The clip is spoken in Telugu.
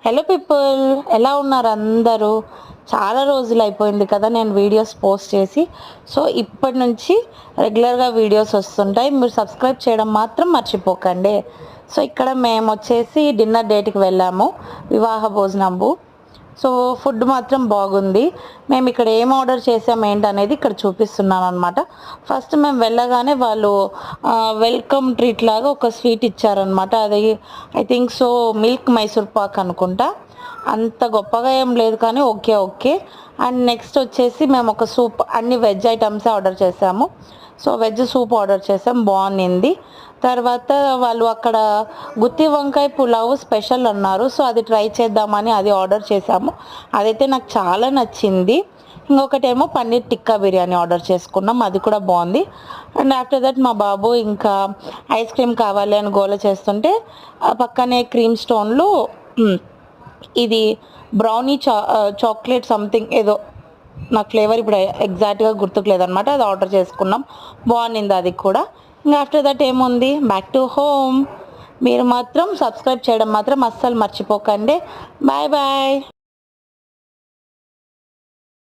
హలో పీపుల్, ఎలా ఉన్నారు అందరూ? చాలా రోజులు అయిపోయింది కదా నేను వీడియోస్ పోస్ట్ చేసి. సో ఇప్పటి నుంచి రెగ్యులర్గా వీడియోస్ వస్తుంటాయి. మీరు సబ్స్క్రైబ్ చేయడం మాత్రం మర్చిపోకండి. సో ఇక్కడ మేము వచ్చేసి డిన్నర్ డేట్కి వెళ్ళాము, వివాహ భోజనంబు. సో ఫుడ్ మాత్రం బాగుంది. మేము ఇక్కడ ఏం ఆర్డర్ చేసాము ఏంటనేది ఇక్కడ చూపిస్తున్నాను అనమాట. ఫస్ట్ మేము వెళ్ళగానే వాళ్ళు వెల్కమ్ ట్రీట్ లాగా ఒక స్వీట్ ఇచ్చారనమాట. అది I think so milk Mysore Pak అనుకుంటా. అంత గొప్పగా ఏం లేదు కానీ ఓకే ఓకే. అండ్ నెక్స్ట్ వచ్చేసి మేము ఒక సూప్, అన్ని వెజ్ ఐటమ్సే ఆర్డర్ చేసాము. సో వెజ్ సూప్ ఆర్డర్ చేసాం, బాగుంది. తర్వాత వాళ్ళు అక్కడ గుత్తి వంకాయ పులావ్ స్పెషల్ అన్నారు. సో అది ట్రై చేద్దామని అది ఆర్డర్ చేసాము. అదైతే నాకు చాలా నచ్చింది. ఇంకొకటేమో పన్నీర్ టిక్కా బిర్యానీ ఆర్డర్ చేసుకున్నాం, అది కూడా బాగుంది. అండ్ ఆఫ్టర్ దట్ మా బాబు ఇంకా ఐస్ క్రీమ్ కావాలి అని గోల చేస్తుంటే పక్కనే క్రీమ్ స్టోన్లు ఇది బ్రౌనీ చాక్లెట్ సంథింగ్ ఏదో, నాకు ఫ్లేవర్ ఇప్పుడు ఎగ్జాక్ట్గా గుర్తుకు లేదనమాట. అది ఆర్డర్ చేసుకున్నాం, బాగుంది అది కూడా. ఇంకా ఆఫ్టర్ దట్ ఏముంది, బ్యాక్ టు హోమ్. మీరు మాత్రం సబ్స్క్రైబ్ చేయడం మాత్రం అస్సలు మర్చిపోకండి. Bye bye.